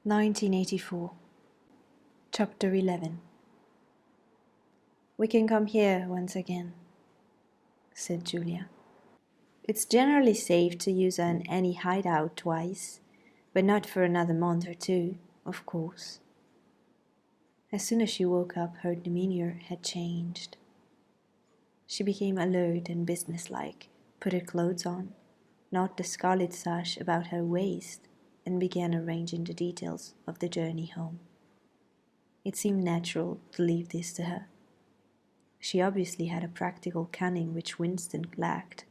1984. Chapter 11. "We can come here once again," said Julia. "It's generally safe to use any hideout twice, but not for another month or two, of course." As soon as she woke up, her demeanour had changed. She became alert and businesslike, put her clothes on, knot the scarlet sash about her waist, and began arranging the details of the journey home. It seemed natural to leave this to her. She obviously had a practical cunning which Winston lacked,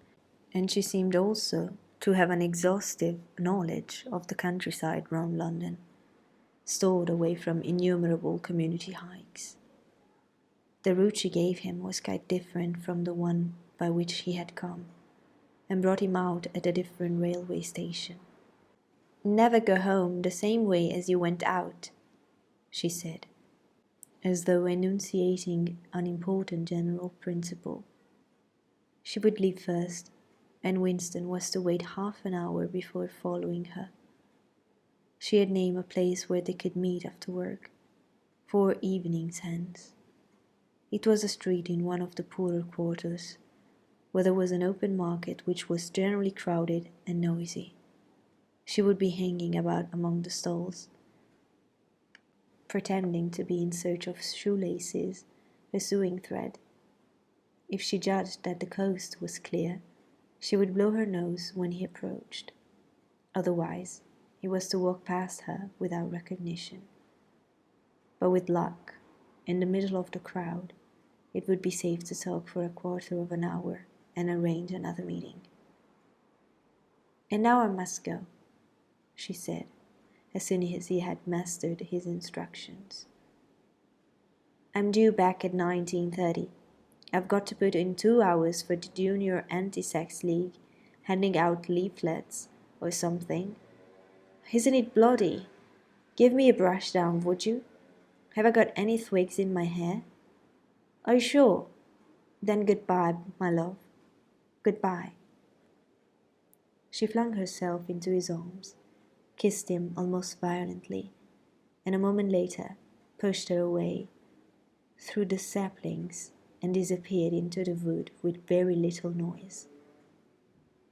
and she seemed also to have an exhaustive knowledge of the countryside round London, stored away from innumerable community hikes. The route she gave him was quite different from the one by which he had come, and brought him out at a different railway station. "Never go home the same way as you went out," she said, as though enunciating an important general principle. She would leave first, and Winston was to wait half an hour before following her. She had named a place where they could meet after work, 4 evenings hence. It was a street in one of the poorer quarters, where there was an open market which was generally crowded and noisy. She would be hanging about among the stalls, pretending to be in search of shoelaces or sewing thread. If she judged that the coast was clear, she would blow her nose when he approached. Otherwise, he was to walk past her without recognition. But with luck, in the middle of the crowd, it would be safe to talk for a quarter of an hour and arrange another meeting. "And now I must go," she said, as soon as he had mastered his instructions. "I'm due back at 19:30. I've got to put in 2 hours for the Junior Anti-Sex League, handing out leaflets or something. Isn't it bloody? Give me a brush down, would you? Have I got any twigs in my hair? Are you sure? Then goodbye, my love. Goodbye." She flung herself into his arms, kissed him almost violently, and a moment later pushed her away through the saplings and disappeared into the wood with very little noise.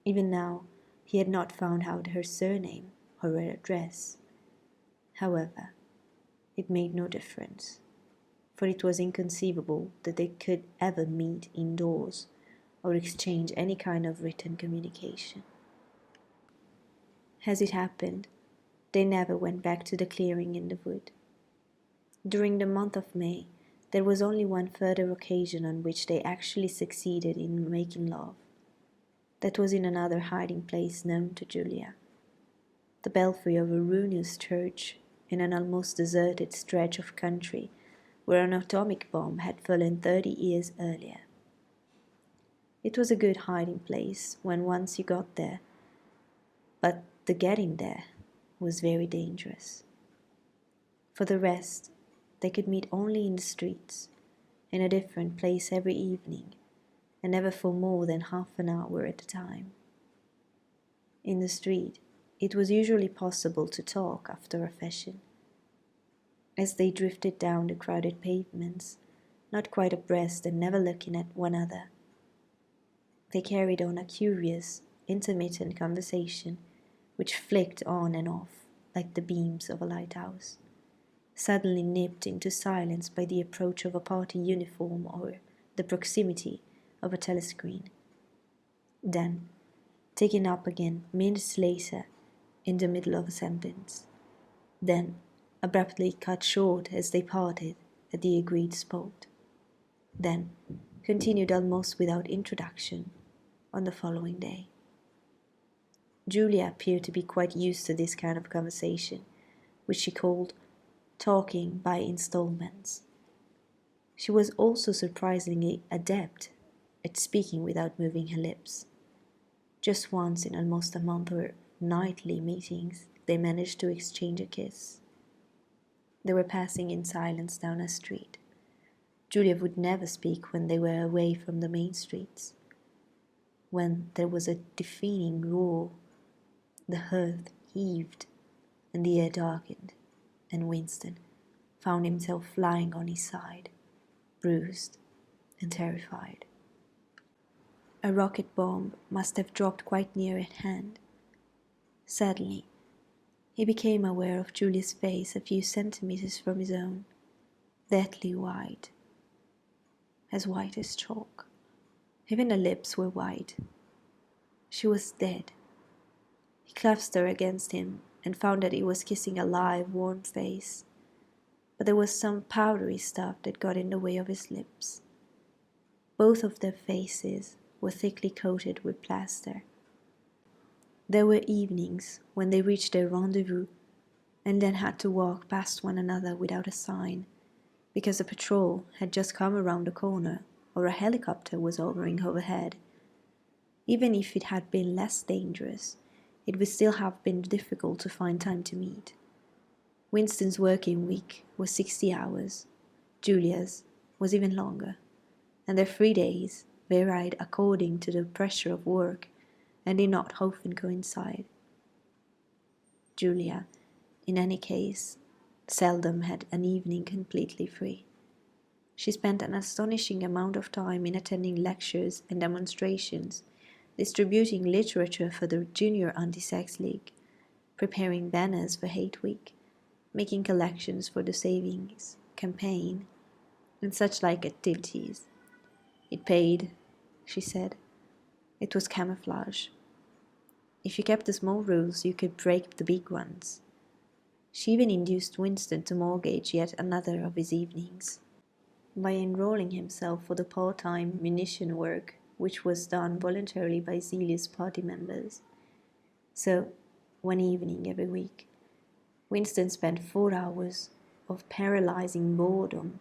Even now he had not found out her surname or her address. However, it made no difference, for it was inconceivable that they could ever meet indoors or exchange any kind of written communication. As it happened, they never went back to the clearing in the wood. During the month of May, there was only one further occasion on which they actually succeeded in making love. That was in another hiding place known to Julia, the belfry of a ruinous church in an almost deserted stretch of country where an atomic bomb had fallen 30 years earlier. It was a good hiding place when once you got there, but the getting there was very dangerous. For the rest, they could meet only in the streets, in a different place every evening, and never for more than half an hour at a time. In the street, it was usually possible to talk after a fashion. As they drifted down the crowded pavements, not quite abreast and never looking at one another, they carried on a curious, intermittent conversation which flicked on and off like the beams of a lighthouse, suddenly nipped into silence by the approach of a party uniform or the proximity of a telescreen, then taken up again minutes later in the middle of a sentence, then abruptly cut short as they parted at the agreed spot, then continued almost without introduction on the following day. Julia appeared to be quite used to this kind of conversation, which she called talking by installments. She was also surprisingly adept at speaking without moving her lips. Just once in almost a month of nightly meetings, they managed to exchange a kiss. They were passing in silence down a street. Julia would never speak when they were away from the main streets. When there was a deafening roar, the earth heaved and the air darkened. and Winston found himself lying on his side, bruised and terrified. A rocket bomb must have dropped quite near at hand. Suddenly, he became aware of Julia's face a few centimeters from his own, deathly white as chalk. Even her lips were white. She was dead. He clasped her against him and found that he was kissing a live, warm face, but there was some powdery stuff that got in the way of his lips. Both of their faces were thickly coated with plaster. There were evenings when they reached their rendezvous and then had to walk past one another without a sign, because a patrol had just come around the corner or a helicopter was hovering overhead. Even if it had been less dangerous, it would still have been difficult to find time to meet. Winston's working week was 60 hours. Julia's was even longer, and their free days varied according to the pressure of work and did not often coincide. Julia, in any case, seldom had an evening completely free. She spent an astonishing amount of time in attending lectures and demonstrations, distributing literature for the Junior Anti-Sex League, preparing banners for Hate Week, making collections for the Savings campaign, and such like activities. It paid, she said. It was camouflage. If you kept the small rules, you could break the big ones. She even induced Winston to mortgage yet another of his evenings by enrolling himself for the part-time munition work which was done voluntarily by zealous party members. So, one evening every week, Winston spent 4 hours of paralyzing boredom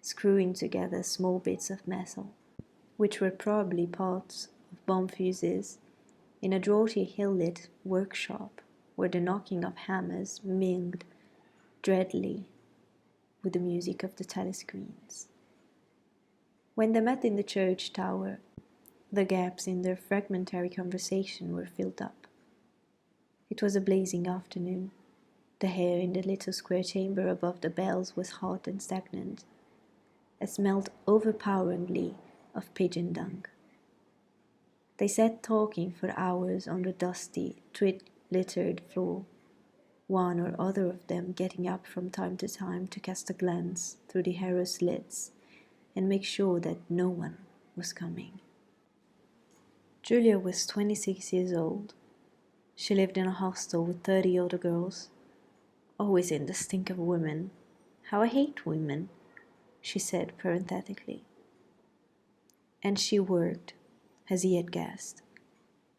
screwing together small bits of metal, which were probably parts of bomb fuses, in a draughty hill-lit workshop where the knocking of hammers mingled dreadly with the music of the telescreens. When they met in the church tower, the gaps in their fragmentary conversation were filled up. It was a blazing afternoon. The air in the little square chamber above the bells was hot and stagnant. It smelled overpoweringly of pigeon dung. They sat talking for hours on the dusty, twig-littered floor, one or other of them getting up from time to time to cast a glance through the arrow slits and make sure that no one was coming. Julia was 26 years old. She lived in a hostel with 30 other girls. Always in the stink of women. How I hate women, she said parenthetically. And she worked, as he had guessed,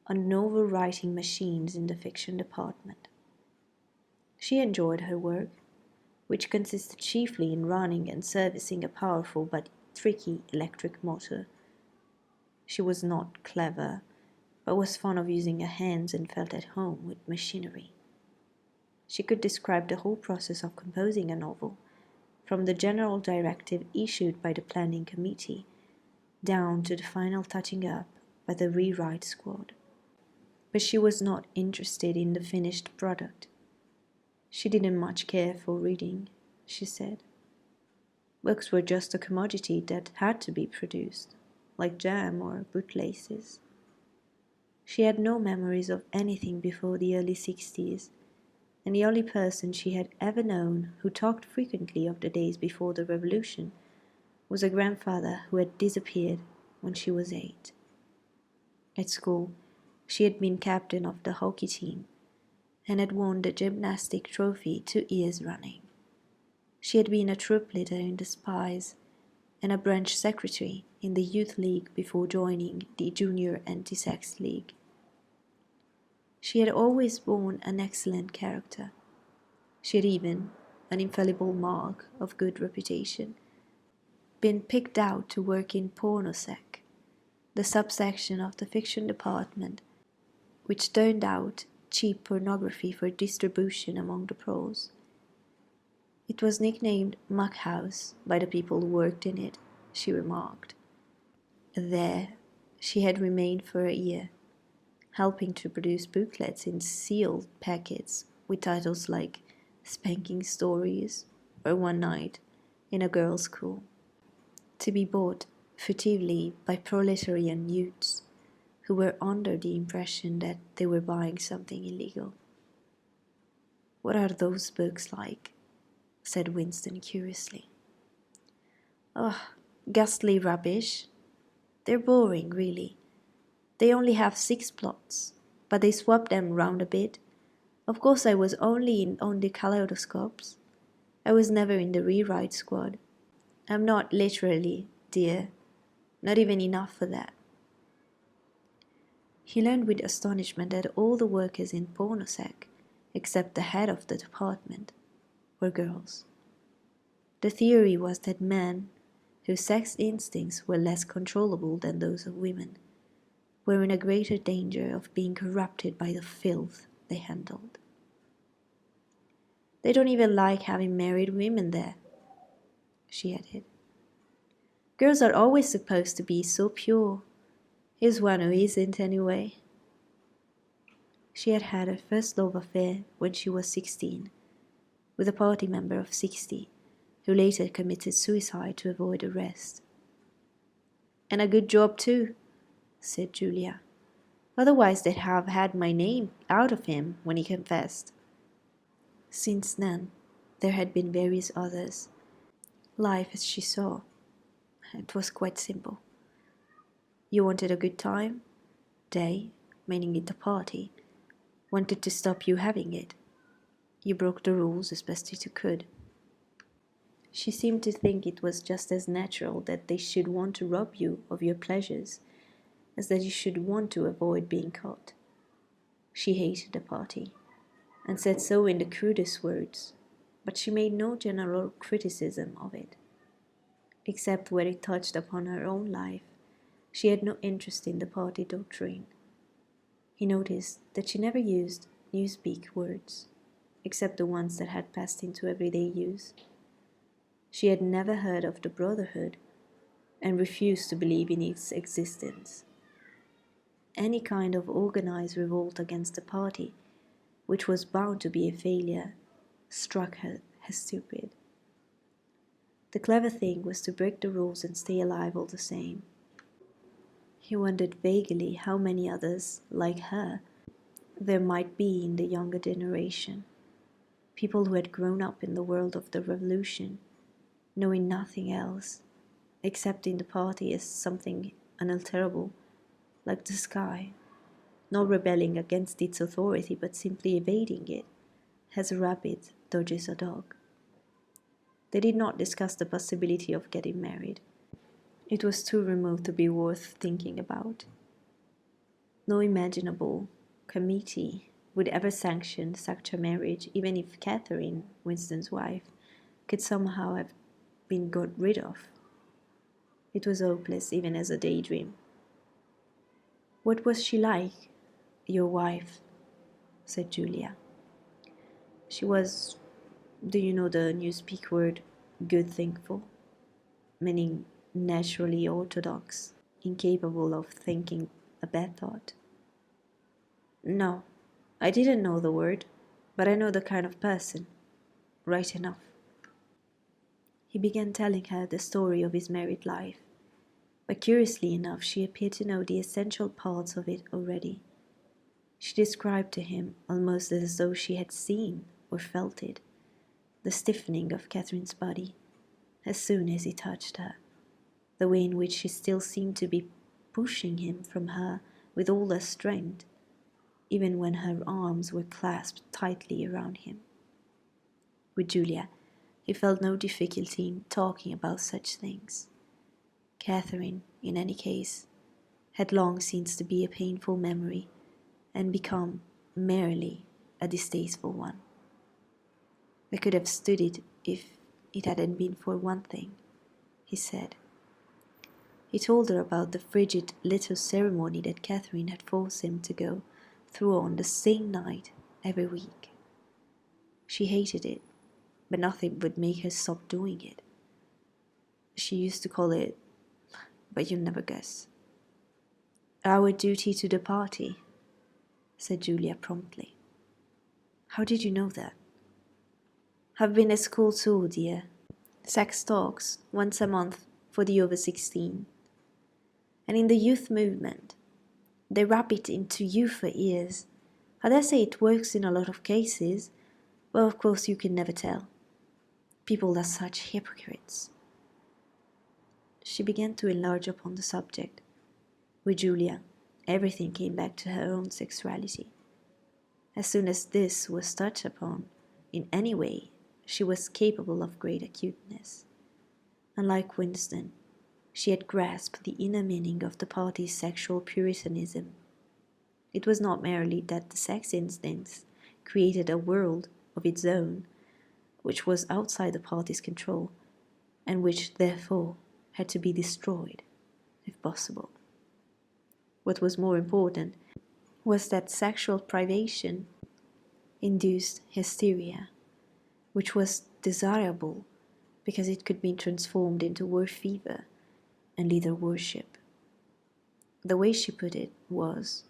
on novel writing machines in the fiction department. She enjoyed her work, which consisted chiefly in running and servicing a powerful but tricky electric motor. She was not clever, but was fond of using her hands and felt at home with machinery. She could describe the whole process of composing a novel, from the general directive issued by the planning committee, down to the final touching up by the rewrite squad. But she was not interested in the finished product. She didn't much care for reading, she said. Books were just a commodity that had to be produced, like jam or bootlaces. She had no memories of anything before the early 60s, and the only person she had ever known who talked frequently of the days before the revolution was a grandfather who had disappeared when she was 8. At school, she had been captain of the hockey team and had won the gymnastic trophy 2 years running. She had been a troop leader in the Spies and a branch secretary in the Youth League before joining the Junior Anti-Sex League. She had always borne an excellent character. She had even, an infallible mark of good reputation, been picked out to work in Pornosec, the subsection of the fiction department which turned out cheap pornography for distribution among the pros. It was nicknamed Muck House by the people who worked in it, she remarked. There she had remained for a year, helping to produce booklets in sealed packets with titles like spanking stories, or one night in a girls' school, to be bought furtively by proletarian youths who were under the impression that they were buying something illegal. "What are those books like?" said Winston curiously. "Oh, ghastly rubbish. They're boring, really. They only have 6 plots, but they swap them round a bit. Of course I was only on the kaleidoscopes. I was never in the rewrite squad. I'm not literally, dear. Not even enough for that." He learned with astonishment that all the workers in Pornosec, except the head of the department, were girls. The theory was that men, whose sex instincts were less controllable than those of women, were in a greater danger of being corrupted by the filth they handled. "They don't even like having married women there," she added. "Girls are always supposed to be so pure. Here's one who isn't anyway." She had had her first love affair when she was 16, with a party member of 60, who later committed suicide to avoid arrest. "And a good job too," said Julia. "Otherwise they'd have had my name out of him when he confessed." Since then, there had been various others. Life, as she saw, it was quite simple. You wanted a good time. They, meaning it the party, wanted to stop you having it. You broke the rules as best you could. She seemed to think it was just as natural that they should want to rob you of your pleasures as that you should want to avoid being caught. She hated the party, and said so in the crudest words, but she made no general criticism of it. Except where it touched upon her own life, she had no interest in the party doctrine. He noticed that she never used newspeak words, except the ones that had passed into everyday use. She had never heard of the Brotherhood, and refused to believe in its existence. Any kind of organized revolt against the party, which was bound to be a failure, struck her as stupid. The clever thing was to break the rules and stay alive all the same. He wondered vaguely how many others, like her, there might be in the younger generation, people who had grown up in the world of the revolution, knowing nothing else, accepting the party as something unalterable, like the sky, not rebelling against its authority but simply evading it, as a rabbit dodges a dog. They did not discuss the possibility of getting married. It was too remote to be worth thinking about. No imaginable committee would ever sanction such a marriage, even if Catherine, Winston's wife, could somehow have been got rid of. It was hopeless even as a daydream. "What was she like, your wife?" said Julia. "She was, do you know the newspeak word, good thinkful? Meaning naturally orthodox, incapable of thinking a bad thought." "No, I didn't know the word, but I know the kind of person. Right enough." He began telling her the story of his married life, but curiously enough she appeared to know the essential parts of it already. She described to him, almost as though she had seen or felt it, the stiffening of Catherine's body as soon as he touched her, the way in which she still seemed to be pushing him from her with all her strength, even when her arms were clasped tightly around him. With Julia, he felt no difficulty in talking about such things. Catherine, in any case, had long ceased to be a painful memory and become merely a distasteful one. "I could have stood it if it hadn't been for one thing," he said. He told her about the frigid little ceremony that Catherine had forced him to go through on the same night every week. She hated it, but nothing would make her stop doing it. She used to call it, but you'll never guess. "Our duty to the party," said Julia promptly. "How did you know that?" I've been at school too, dear. Sex talks once a month for the over 16. And in the youth movement, they rap it into you for years. I dare say it works in a lot of cases, but of course you can never tell. People are such hypocrites. She began to enlarge upon the subject. With Julia, everything came back to her own sexuality. As soon as this was touched upon, in any way, she was capable of great acuteness. Unlike Winston, she had grasped the inner meaning of the party's sexual puritanism. It was not merely that the sex instincts created a world of its own, which was outside the party's control, and which, therefore, had to be destroyed, if possible. What was more important was that sexual privation induced hysteria, which was desirable because it could be transformed into war fever and leader worship. The way she put it was,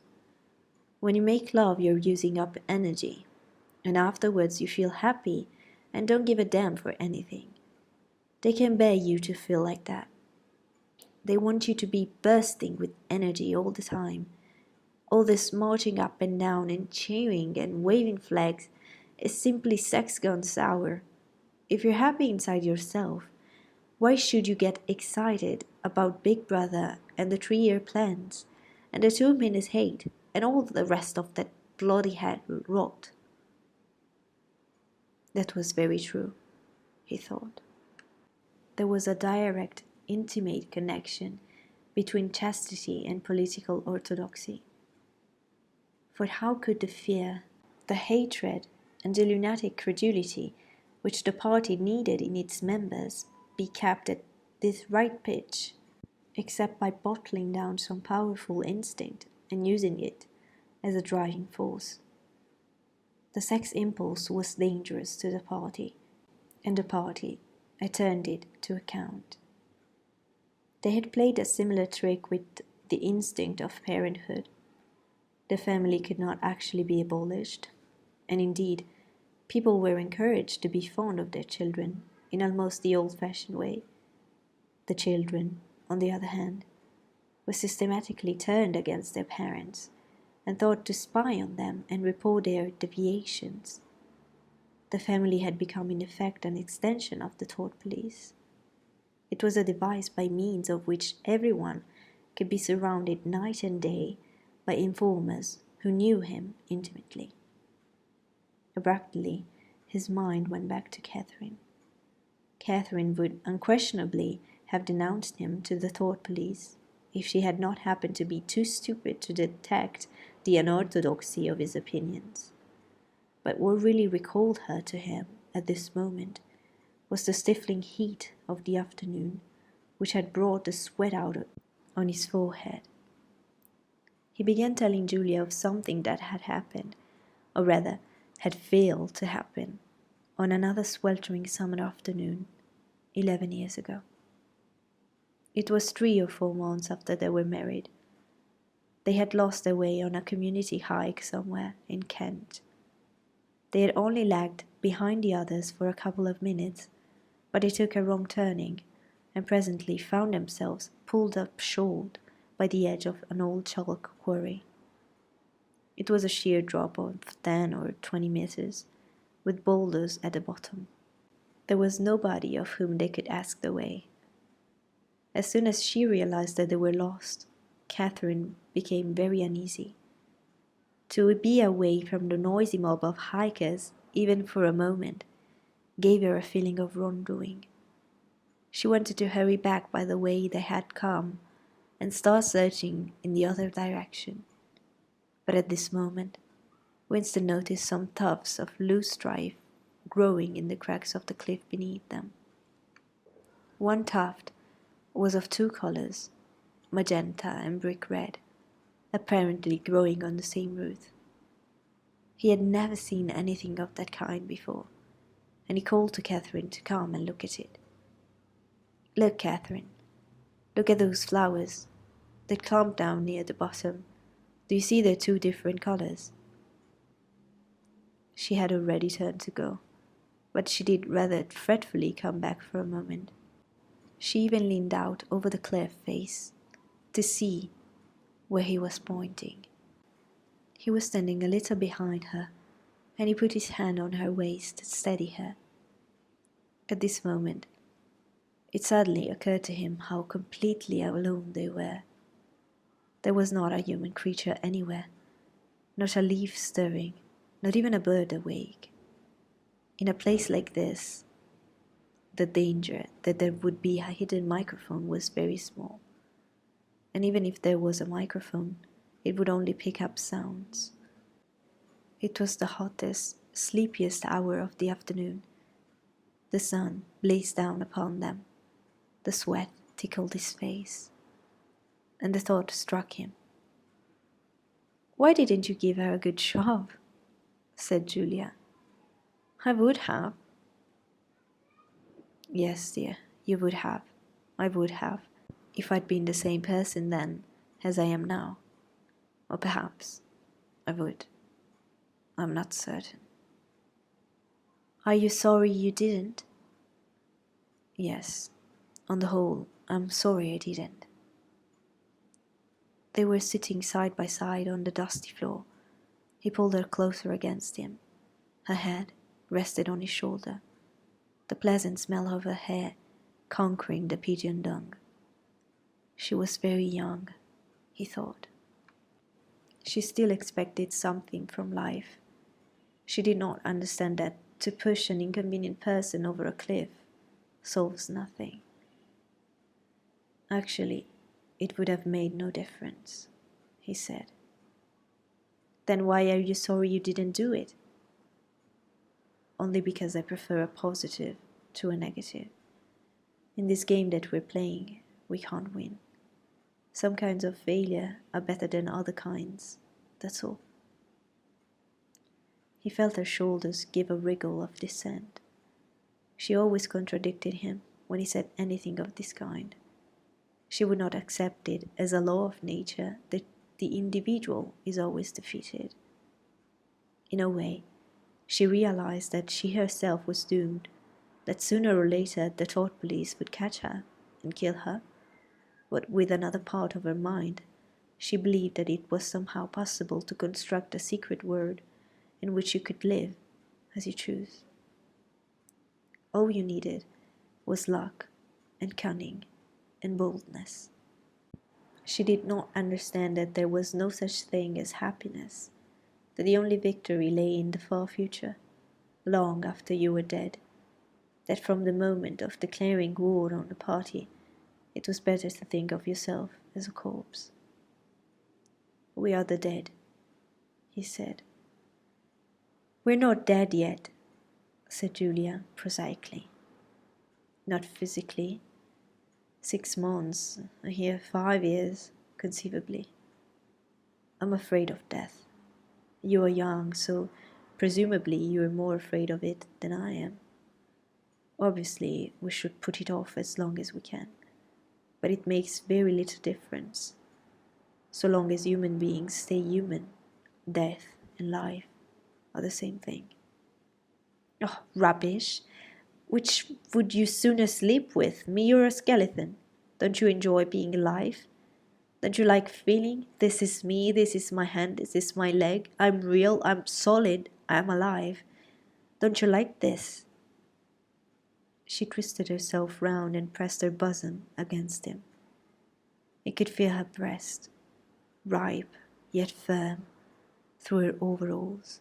when you make love, you're using up energy, and afterwards you feel happy and don't give a damn for anything. They can bear you to feel like that. They want you to be bursting with energy all the time. All this marching up and down and cheering and waving flags is simply sex gone sour. If you're happy inside yourself, why should you get excited about Big Brother and the 3-year plans and the 2 minute hate and all the rest of that bloody head rot? That was very true, he thought. There was a direct, intimate connection between chastity and political orthodoxy. For how could the fear, the hatred, and the lunatic credulity which the party needed in its members be kept at this right pitch, except by bottling down some powerful instinct and using it as a driving force? The sex impulse was dangerous to the party, and the party had turned it to account. They had played a similar trick with the instinct of parenthood. The family could not actually be abolished, and indeed, people were encouraged to be fond of their children in almost the old-fashioned way. The children, on the other hand, were systematically turned against their parents and thought to spy on them and report their deviations. The family had become in effect an extension of the thought police. It was a device by means of which everyone could be surrounded night and day by informers who knew him intimately. Abruptly, his mind went back to Catherine. Catherine would unquestionably have denounced him to the thought police if she had not happened to be too stupid to detect the unorthodoxy of his opinions. But what really recalled her to him at this moment was the stifling heat of the afternoon, which had brought the sweat out on his forehead. He began telling Julia of something that had happened, or rather, had failed to happen, on another sweltering summer afternoon, 11 years ago. It was 3 or 4 months after they were married. They had lost their way on a community hike somewhere in Kent. They had only lagged behind the others for a couple of minutes, but they took a wrong turning, and presently found themselves pulled up short by the edge of an old chalk quarry. It was a sheer drop of 10 or 20 meters, with boulders at the bottom. There was nobody of whom they could ask the way. As soon as she realized that they were lost, Catherine became very uneasy. To be away from the noisy mob of hikers, even for a moment, gave her a feeling of wrongdoing. She wanted to hurry back by the way they had come and start searching in the other direction. But at this moment, Winston noticed some tufts of loosestrife growing in the cracks of the cliff beneath them. One tuft was of 2 colors, magenta and brick red, apparently growing on the same root. He had never seen anything of that kind before, and he called to Catherine to come and look at it. "Look, Catherine, look at those flowers that clump down near the bottom. Do you see they're 2 different colors?" She had already turned to go. but she did rather fretfully come back for a moment. She even leaned out over the cliff face to see where he was pointing. He was standing a little behind her, and he put his hand on her waist to steady her. At this moment, it suddenly occurred to him how completely alone they were. There was not a human creature anywhere, not a leaf stirring, not even a bird awake. In a place like this, the danger that there would be a hidden microphone was very small. And even if there was a microphone, it would only pick up sounds. It was the hottest, sleepiest hour of the afternoon. The sun blazed down upon them. The sweat tickled his face. And the thought struck him. "Why didn't you give her a good shove?" said Julia. "I would have." "Yes, dear, you would have. I would have, if I'd been the same person then as I am now. Or perhaps I would. I'm not certain." "Are you sorry you didn't?" "Yes, on the whole, I'm sorry I didn't." They were sitting side by side on the dusty floor. He pulled her closer against him. Her head rested on his shoulder, the pleasant smell of her hair conquering the pigeon dung. She was very young, he thought. She still expected something from life. She did not understand that to push an inconvenient person over a cliff solves nothing. Actually, it would have made no difference, he said. "Then why are you sorry you didn't do it?" "Only because I prefer a positive to a negative. In this game that we're playing, we can't win. Some kinds of failure are better than other kinds, that's all." He felt her shoulders give a wriggle of dissent. She always contradicted him when he said anything of this kind. She would not accept it as a law of nature that the individual is always defeated. In a way, she realized that she herself was doomed, that sooner or later the thought police would catch her and kill her. But with another part of her mind, she believed that it was somehow possible to construct a secret world in which you could live as you choose. All you needed was luck and cunning and boldness. She did not understand that there was no such thing as happiness, that the only victory lay in the far future, long after you were dead, that from the moment of declaring war on the party, it was better to think of yourself as a corpse. "We are the dead," he said. "We're not dead yet," said Julia prosaically. "Not physically. 6 months, a year, 5 years, conceivably. I'm afraid of death. You are young, so presumably you are more afraid of it than I am. Obviously, we should put it off as long as we can, but it makes very little difference. So long as human beings stay human, death and life are the same thing." "Oh, rubbish! Which would you sooner sleep with, me or a skeleton? Don't you enjoy being alive? Don't you like feeling, this is me, this is my hand, this is my leg, I'm real, I'm solid, I'm alive? Don't you like this?" She twisted herself round and pressed her bosom against him. He could feel her breast, ripe yet firm, through her overalls.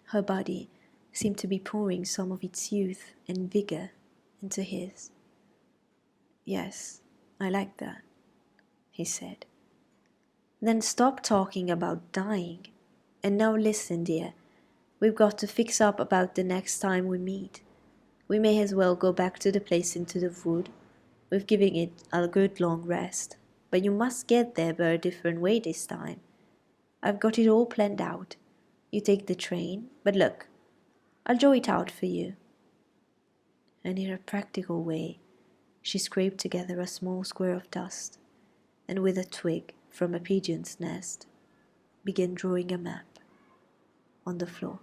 Her body seemed to be pouring some of its youth and vigor into his. "Yes, I like that," he said. "Then stop talking about dying. And now listen, dear, we've got to fix up about the next time we meet. We may as well go back to the place into the wood. We've given it a good long rest, but you must get there by a different way this time. I've got it all planned out. You take the train, but look, I'll draw it out for you." And in a practical way, she scraped together a small square of dust, and with a twig from a pigeon's nest, began drawing a map on the floor.